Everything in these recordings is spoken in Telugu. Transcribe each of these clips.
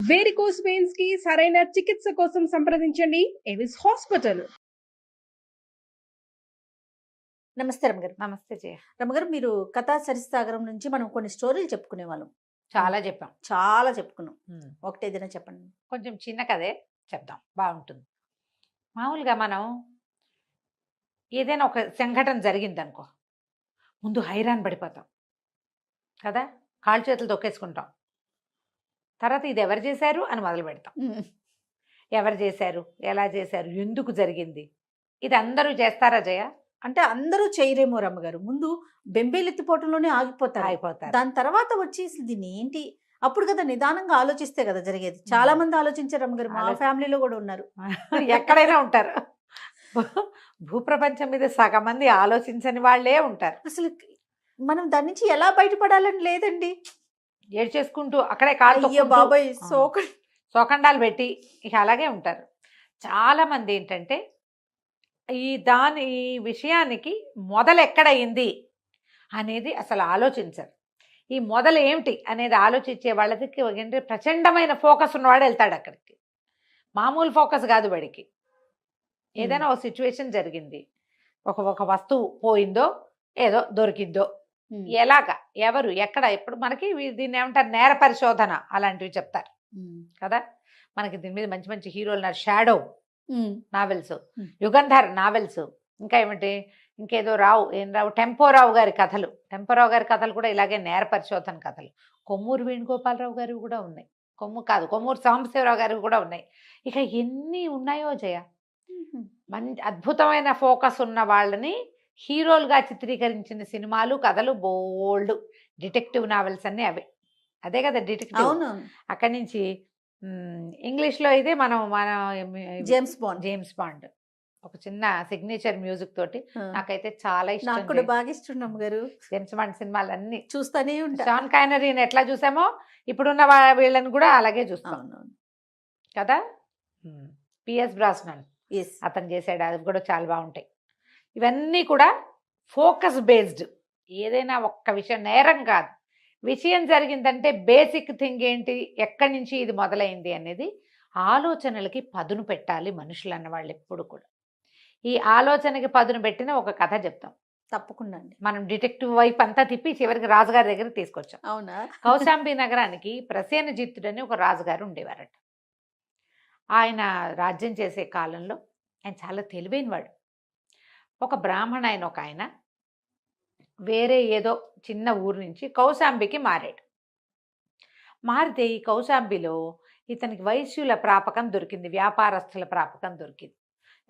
వేరికోస్ వెయిన్స్ కి సరైన చికిత్స కోసం సంప్రదించండి ఎవిస్ హాస్పిటల్. నమస్తే రమగారు. నమస్తే జయ. రమగారు, మీరు కథా సరిసాగరం నుంచి మనం కొన్ని స్టోరీలు చెప్పుకునే వాళ్ళం. చాలా చెప్పాం. చాలా చెప్పుకున్నాం. ఒకటేదైనా చెప్పండి. కొంచెం చిన్న కథే చెప్దాం, బాగుంటుంది. మామూలుగా మనం ఏదైనా ఒక సంఘటన జరిగింది అనుకో, ముందు హైరాన్ పడిపోతాం కదా, కాళ్ళు చేతులు తొక్కేసుకుంటాం. తర్వాత ఇది ఎవరు చేశారు అని మొదలు పెడతాం. ఎవరు చేశారు, ఎలా చేశారు, ఎందుకు జరిగింది, ఇది అందరూ చేస్తారా జయ? అంటే అందరూ చేయరేమో రమ్మగారు. ముందు బెంబేలెత్తిపోవటంలోనే ఆగిపోతారు. దాని తర్వాత వచ్చి అసలు దీన్ని ఏంటి, అప్పుడు కదా నిదానంగా ఆలోచిస్తే కదా జరిగేది. చాలా మంది ఆలోచించారు రమ్మగారు. మా ఫ్యామిలీలో కూడా ఉన్నారు. ఎక్కడైనా ఉంటారు. భూప్రపంచం మీద సగం మంది ఆలోచించని వాళ్ళే ఉంటారు. అసలు మనం దాని నుంచి ఎలా బయటపడాలని లేదండి. ఏడు చేసుకుంటూ అక్కడే కాళ్ళు బాబాయ్ సోకండాలు పెట్టి ఇక అలాగే ఉంటారు. చాలా మంది ఏంటంటే ఈ విషయానికి మొదలు ఎక్కడయింది అనేది అసలు ఆలోచించరు. ఈ మొదలు ఏమిటి అనేది ఆలోచించే వాళ్ళకి ఏంటంటే ప్రచండమైన ఫోకస్ ఉన్నవాడు వెళ్తాడు అక్కడికి. మామూలు ఫోకస్ కాదు వాడికి. ఏదైనా ఒక సిచ్యువేషన్ జరిగింది, ఒక వస్తువు పోయిందో ఏదో దొరికిందో, ఎలాగా, ఎవరు, ఎక్కడ, ఎప్పుడు, మనకి దీన్ని ఏమంటారు, నేర పరిశోధన అలాంటివి చెప్తారు కదా. మనకి దీని మీద మంచి మంచి హీరోలు ఉన్నారు. షాడో నావెల్స్, యుగంధర్ నావెల్స్, ఇంకా ఏమిటి, ఇంకేదో రావు టెంపోరావు గారి కథలు. టెంపోరావు గారి కథలు కూడా ఇలాగే నేర పరిశోధన కథలు. కొమ్మూరు వేణుగోపాలరావు గారు కూడా ఉన్నాయి. కొమ్మూరు సాంబశివరావు గారు కూడా ఉన్నాయి. ఇక ఎన్ని ఉన్నాయో జయ. మంచి అద్భుతమైన ఫోకస్ ఉన్న వాళ్ళని హీరోలుగా చిత్రీకరించిన సినిమాలు, కథలు బోల్డ్. డిటెక్టివ్ నావెల్స్ అన్నీ అవే, అదే కదా డిటెక్టివ్. అక్కడి నుంచి ఇంగ్లీష్లో అయితే మన జేమ్స్ బాండ్ ఒక చిన్న సిగ్నేచర్ మ్యూజిక్ తోటి నాకైతే చాలా ఇష్టం. నాకు కూడా బాగా ఇష్టం గారు. జేమ్స్ బాండ్ సినిమాలు అన్ని చూస్తానే ఉంటాను. షాన్ కానరీని ఎట్లా చూసామో ఇప్పుడున్న వీళ్ళని కూడా అలాగే చూస్తాం కదా. పిఎస్ బ్రాస్నన్ అతను చేసాడు, అది కూడా చాలా బాగుంటాయి. ఇవన్నీ కూడా ఫోకస్ బేస్డ్. ఏదైనా ఒక్క విషయం, నేరం కాదు, విషయం జరిగిందంటే బేసిక్ థింగ్ ఏంటి, ఎక్కడి నుంచి ఇది మొదలైంది అనేది ఆలోచనలకి పదును పెట్టాలి మనుషులు అన్నవాళ్ళు ఎప్పుడు కూడా. ఈ ఆలోచనకి పదును పెట్టిన ఒక కథ చెప్తాం. తప్పకుండా అండి. మనం డిటెక్టివ్ వైపు అంతా తిప్పి చివరికి రాజుగారి దగ్గర తీసుకొచ్చాం. అవునా? కౌశాంబి నగరానికి ప్రసేనజిత్తుడు అని ఒక రాజుగారు ఉండేవారట. ఆయన రాజ్యం చేసే కాలంలో ఆయన చాలా తెలివైనవాడు. ఒక బ్రాహ్మణ ఆయన, ఒక ఆయన వేరే ఏదో చిన్న ఊరు నుంచి కౌశాంబికి మారాడు. మారితే ఈ కౌశాంబిలో ఇతనికి వైశ్యుల ప్రాపకం దొరికింది, వ్యాపారస్తుల ప్రాపకం దొరికింది.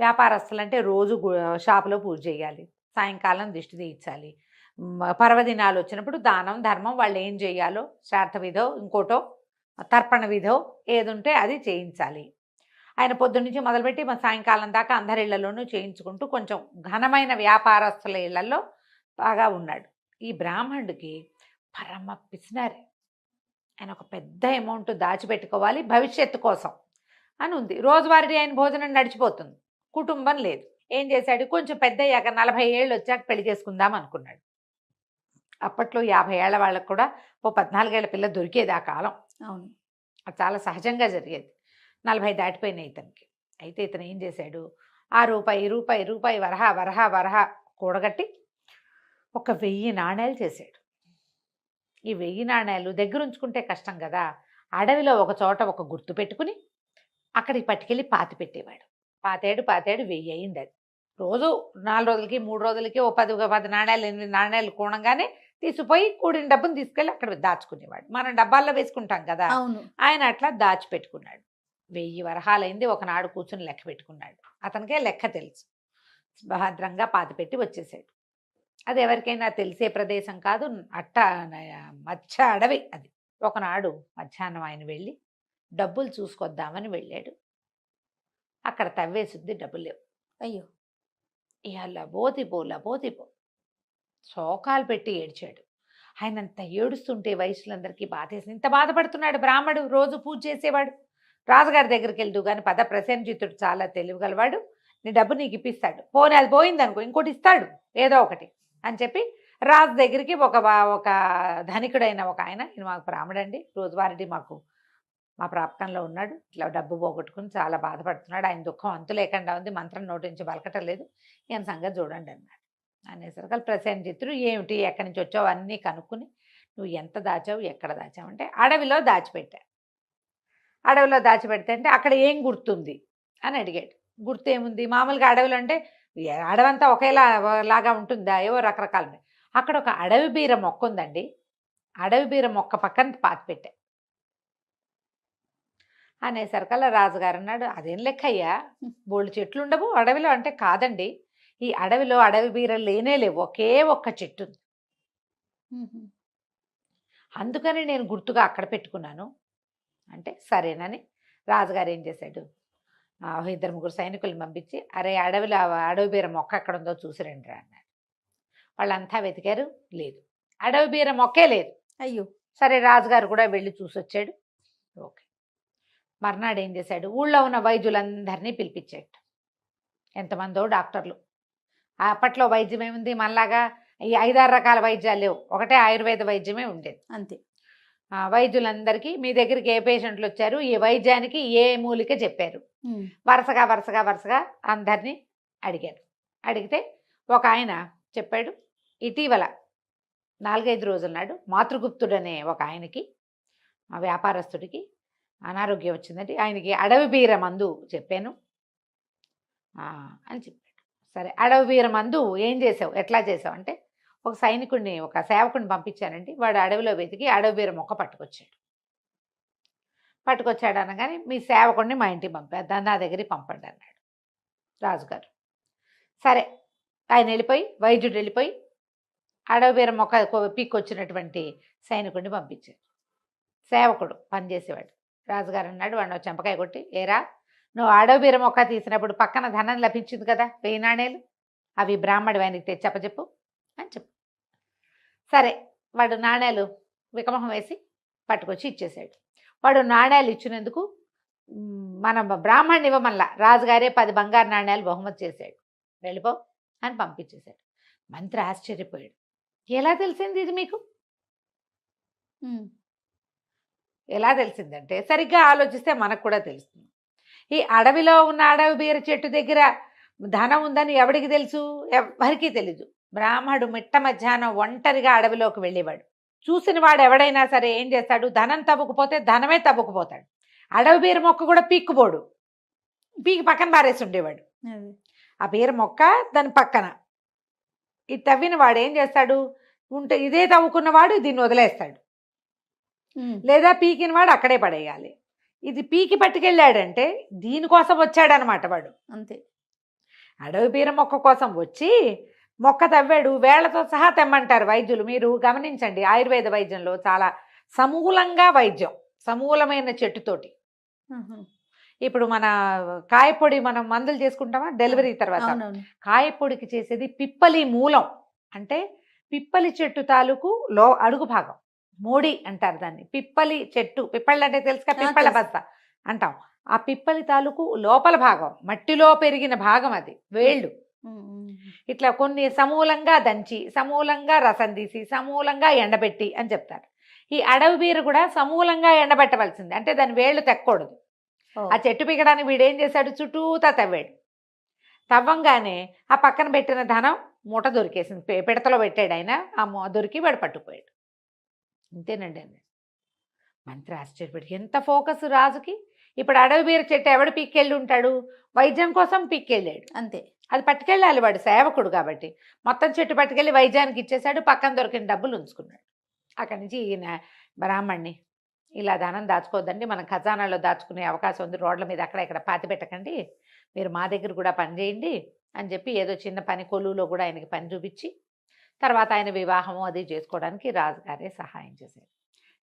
వ్యాపారస్తులు అంటే రోజు షాపులో పూజ చేయాలి, సాయంకాలం దిష్టి తీయించాలి, పర్వదినాలు వచ్చినప్పుడు దానం ధర్మం వాళ్ళు ఏం చేయాలో, శ్రాద్ధ విధో ఇంకోటో తర్పణ విధో ఏది ఉంటే అది చేయించాలి. ఆయన పొద్దున్న నుంచి మొదలుపెట్టి సాయంకాలం దాకా అందరి ఇళ్లలోనూ చేయించుకుంటూ కొంచెం ఘనమైన వ్యాపారస్తుల ఇళ్లలో బాగా ఉన్నాడు. ఈ బ్రాహ్మణుడికి పరమ పిసినారి. ఆయన ఒక పెద్ద అమౌంట్ దాచిపెట్టుకోవాలి భవిష్యత్తు కోసం అని ఉంది. రోజువారీ ఆయన భోజనం నడిచిపోతుంది, కుటుంబం లేదు. ఏం చేశాడు, కొంచెం పెద్ద అయ్యాక 40 ఏళ్ళు వచ్చాక పెళ్లి చేసుకుందాం అనుకున్నాడు. అప్పట్లో 50 ఏళ్ల వాళ్ళకు కూడా 14 ఏళ్ల పిల్ల దొరికేది ఆ కాలం. అవును, అది చాలా సహజంగా జరిగేది. 40 దాటిపోయినాయి ఇతనికి. అయితే ఇతను ఏం చేశాడు, ఆ రూపాయి వరహ కూడగట్టి ఒక 1000 నాణేలు చేశాడు. ఈ 1000 నాణేలు దగ్గర ఉంచుకుంటే కష్టం కదా. అడవిలో ఒక చోట ఒక గుర్తు పెట్టుకుని అక్కడికి పట్టుకెళ్ళి పాతి పెట్టేవాడు. పాతేడు 1000 అయింది. అది రోజు 4 రోజులకి 3 రోజులకి ఓ 10 నాణేలు 8 నాణేలు కూడంగానే తీసిపోయి కూడిన డబ్బును తీసుకెళ్ళి అక్కడ దాచుకునేవాడు. మనం డబ్బాల్లో వేసుకుంటాం కదా, ఆయన అట్లా దాచిపెట్టుకున్నాడు. 1000 వరహాలైంది. ఒకనాడు కూర్చుని లెక్క పెట్టుకున్నాడు. అతనికే లెక్క తెలుసు. భద్రంగా పాతిపెట్టి వచ్చేసాడు. అది ఎవరికైనా తెలిసే ప్రదేశం కాదు, మధ్య అడవి అది. ఒకనాడు మధ్యాహ్నం ఆయన వెళ్ళి డబ్బులు చూసుకొద్దామని వెళ్ళాడు. అక్కడ తవ్వేసుద్ది, డబ్బులు లేవు. అయ్యో, ఇక లబోతిపో శోకాలు పెట్టి ఏడ్చాడు. ఆయన అంత ఏడుస్తుంటే వయసులందరికీ బాధేసింది. ఇంత బాధపడుతున్నాడు బ్రాహ్మడు, రోజు పూజ చేసేవాడు. రాజుగారి దగ్గరికి వెళ్తూ కానీ ప్రసేనజిత్తుడు చాలా తెలివిగలవాడు, నీ డబ్బు నీకు ఇప్పిస్తాడు, పోనీ అది పోయిందనుకో ఇంకోటి ఇస్తాడు ఏదో ఒకటి అని చెప్పి రాజు దగ్గరికి ఒక ధనికుడైన ఒక ఆయన, మాకు బ్రాహ్మడండి, రోజువారీ మాకు మా ప్రాపకంలో ఉన్నాడు, ఇట్లా డబ్బు పోగొట్టుకుని చాలా బాధపడుతున్నాడు, ఆయన దుఃఖం అంతు లేకుండా ఉంది, మంత్రం నోటి నుంచి పలకటం లేదు, ఈయన సంగతి చూడండి అన్నాడు. అనేసరికి ప్రసేనజిత్తుడు ఏమిటి ఎక్కడి నుంచి వచ్చావు అన్నీ కనుక్కుని నువ్వు ఎంత దాచావు ఎక్కడ దాచావు అంటే అడవిలో దాచిపెట్టా. అడవిలో దాచిపెడితే అంటే అక్కడ ఏం గుర్తుంది అని అడిగాడు. గుర్తు ఏముంది, మామూలుగా అడవిలో అంటే అడవంతా ఒకేలాగా ఉంటుందా, ఏవో రకరకాలు. అక్కడ ఒక అడవి బీర మొక్క ఉందండి, అడవి బీర మొక్క పక్కన పాతి పెట్టా అనేసరికల్లా రాజుగారు అన్నాడు, అదేం లెక్క అయ్యా, బోళ్ళు చెట్లు ఉండవు అడవిలో అంటే. కాదండి, ఈ అడవిలో అడవి బీరలు లేనే లేవు, ఒకే ఒక్క చెట్టు ఉంది, అందుకని నేను గుర్తుగా అక్కడ పెట్టుకున్నాను అంటే. సరేనని రాజుగారు ఏం చేశాడు, 2-3 సైనికులను పంపించి అరే అడవిలో అడవి బీర మొక్క ఎక్కడ ఉందో చూసిరండి అన్నాడు. వాళ్ళంతా వెతికారు, లేదు, అడవి బీర మొక్కే లేదు. అయ్యో. సరే రాజుగారు కూడా వెళ్ళి చూసొచ్చాడు. ఓకే, మర్నాడు ఏం చేశాడు, ఊళ్ళో ఉన్న వైద్యులందరినీ పిలిపించాడు. ఎంతమందో డాక్టర్లు. అప్పట్లో వైద్యం ఏముంది, మనలాగా ఈ 5-6 రకాల వైద్యాలు లేవు, ఒకటే ఆయుర్వేద వైద్యమే ఉండేది అంతే. వైద్యులందరికీ మీ దగ్గరికి ఏ పేషెంట్లు వచ్చారు, ఈ వైద్యానికి ఏ మూలిక చెప్పారు, వరుసగా వరుసగా వరుసగా అందరినీ అడిగారు. అడిగితే ఒక ఆయన చెప్పాడు, ఇటీవల 4-5 రోజుల నాడు మాతృగుప్తుడనే ఒక ఆయనకి, ఆ వ్యాపారస్తుడికి అనారోగ్యం వచ్చిందండి, ఆయనకి అడవి బీర మందు చెప్పాను అని చెప్పాడు. సరే, అడవి బీర మందు ఏం చేసావు, ఎట్లా చేసావు అంటే, ఒక సైనికుడిని ఒక సేవకుడిని పంపించానండి, వాడు అడవిలో వెతికి అడవి బీర మొక్క పట్టుకొచ్చాడు అనగానే మీ సేవకుడిని మా ఇంటికి పంపారు, నా దగ్గరికి పంపండి అన్నాడు రాజుగారు. సరే, ఆయన వెళ్ళిపోయి, వైద్యుడు వెళ్ళిపోయి అడవి బీర మొక్క పీక్కొచ్చినటువంటి సైనికుడిని పంపించారు. సేవకుడు పనిచేసేవాడు. రాజుగారు అన్నాడు, వాడు చెంపకాయ కొట్టి, ఏరా నువ్వు అడవి బీర మొక్క తీసినప్పుడు పక్కన ధనం లభించింది కదా 1000 నాణేలు, అవి బ్రాహ్మడి వానికి తెచ్చప్పచెప్పు అని చెప్పు. సరే, వాడు నాణేలు వికమహం వేసి పట్టుకొచ్చి ఇచ్చేసాడు. వాడు నాణేలు ఇచ్చినందుకు మన బ్రాహ్మణ్ణి ఇవ్వమల్లా రాజుగారే 10 బంగారు నాణేలు బహుమతి చేశాడు, వెళ్ళిపో అని పంపించేశాడు. మంత్రి ఆశ్చర్యపోయాడు, ఎలా తెలిసింది ఇది మీకు? ఎలా తెలిసిందంటే, సరిగ్గా ఆలోచిస్తే మనకు కూడా తెలుస్తుంది. ఈ అడవిలో ఉన్న అడవి బీర చెట్టు దగ్గర ధనం ఉందని ఎవడికి తెలుసు? ఎవ్వరికీ తెలీదు. బ్రాహ్మడు మిట్ట మధ్యాహ్నం ఒంటరిగా అడవిలోకి వెళ్ళేవాడు. చూసిన వాడు ఎవడైనా సరే ఏం చేస్తాడు, ధనం తవ్వుకుపోతే ధనమే తవ్వుకుపోతాడు, అడవి బీర మొక్క కూడా పీక్కుపోడు, పీకి పక్కన పారేసి ఉండేవాడు. ఆ బీర మొక్క దాని పక్కన ఇది తవ్విన వాడు ఏం చేస్తాడు, ఉంటే ఇదే తవ్వుకున్నవాడు దీన్ని వదిలేస్తాడు, లేదా పీకిన వాడు అక్కడే పడేయాలి. ఇది పీకి పట్టుకెళ్ళాడంటే దీనికోసం వచ్చాడనమాట వాడు. అంతే. అడవి బీర మొక్క కోసం వచ్చి మొక్క తవ్వాడు, వేళ్లతో సహా తెమ్మంటారు వైద్యులు. మీరు గమనించండి, ఆయుర్వేద వైద్యంలో చాలా సమూలంగా వైద్యం, సమూలమైన చెట్టుతోటి. ఇప్పుడు మన కాయపొడి మనం మందులు చేసుకుంటామా డెలివరీ తర్వాత, కాయపొడికి చేసేది పిప్పలి మూలం, అంటే పిప్పలి చెట్టు తాలూకు అడుగు భాగం, మోడి అంటారు దాన్ని. పిప్పలి చెట్టు, పిప్పళ్ళు అంటే తెలుసుగా, పిప్పళ్ళ బస్త అంటాం. ఆ పిప్పలి తాలూకు లోపల భాగం, మట్టిలో పెరిగిన భాగం, అది వేళ్ళు. ఇట్లా కొన్ని సమూలంగా దంచి, సమూలంగా రసం తీసి, సమూలంగా ఎండబెట్టి అని చెప్తారు. ఈ అడవి బీర కూడా సమూలంగా ఎండబెట్టవలసింది, అంటే దాని వేళ్ళు తెక్కకూడదు. ఆ చెట్టు పీకడానికి వీడేం చేశాడు, చుట్టూతా తవ్వాడు. తవ్వంగానే ఆ పక్కన పెట్టిన ధనం మూట దొరికేసింది, పిడతలో పెట్టాడు ఆయన, ఆ దొరికి వాడు పట్టుకుపోయాడు. అంతేనండి అండి. మంత్రి ఆశ్చర్యపడి, ఎంత ఫోకస్ రాజుకి. ఇప్పుడు అడవి బీర చెట్టు ఎవడు పీక్కెళ్ళి ఉంటాడు, వైద్యం కోసం పీక్కెళ్ళాడు, అంతే. అది పట్టుకెళ్ళాలి, వాడు సేవకుడు కాబట్టి మొత్తం చెట్టు పట్టుకెళ్ళి వైద్యానికి ఇచ్చేశాడు, పక్కన దొరికిన డబ్బులు ఉంచుకున్నాడు. అక్కడి నుంచి ఈయన బ్రాహ్మణ్ణి, ఇలా ధనం దాచుకోవద్దండి, మన ఖజానాలో దాచుకునే అవకాశం ఉంది, రోడ్ల మీద అక్కడ ఇక్కడ పాతి పెట్టకండి, మీరు మా దగ్గర కూడా పని చేయండి అని చెప్పి ఏదో చిన్న పని కొలువులో కూడా ఆయనకి పని చూపించి, తర్వాత ఆయన వివాహము అది చేసుకోవడానికి రాజుగారే సహాయం చేశారు.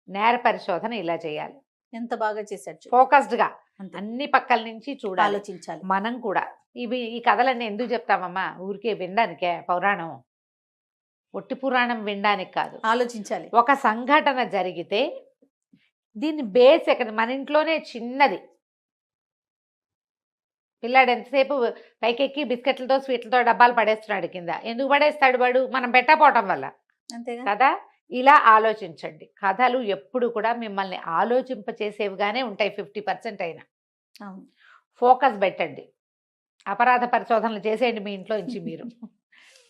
నేర పరిశోధన ఇలా చేయాలి. ఎంత బాగా చేశాడు, ఫోకస్డ్గా అన్ని పక్కల నుంచి చూడాలి, ఆలోచించాలి. మనం కూడా ఈ కథలన్నీ ఎందుకు చెప్తామమ్మా, ఊరికే వినడానికే, పౌరాణం ఒట్టి పురాణం వినడానికి కాదు, ఆలోచించాలి. ఒక సంఘటన జరిగితే దీన్ని బేస్ ఎక్కడ, మన ఇంట్లోనే చిన్నది, పిల్లాడు ఎంతసేపు పైకెక్కి బిస్కెట్లతో స్వీట్లతో డబ్బాలు పడేస్తున్నాడు కింద, ఎందుకు పడేస్తాడు వాడు, మనం పెట్టకపోవటం వల్ల కదా. ఇలా ఆలోచించండి. కథలు ఎప్పుడు కూడా మిమ్మల్ని ఆలోచింపచేసేవిగానే ఉంటాయి 50% అయినా. అవును. ఫోకస్ పెట్టండి. అపరాధ పరిశోధనలు చేసేయండి మీ ఇంట్లో నుంచి మీరు.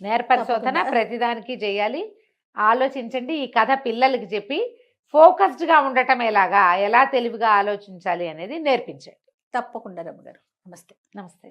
నేర పరిశోధన తప్పకుండా. ప్రతిదానికి చేయాలి. ఆలోచించండి. ఈ కథ పిల్లలకి చెప్పి ఫోకస్డ్గా ఉండటం ఎలా తెలివిగా ఆలోచించాలి అనేది నేర్పించండి. తప్పకుండా రమ్మగారు. నమస్తే. నమస్తే.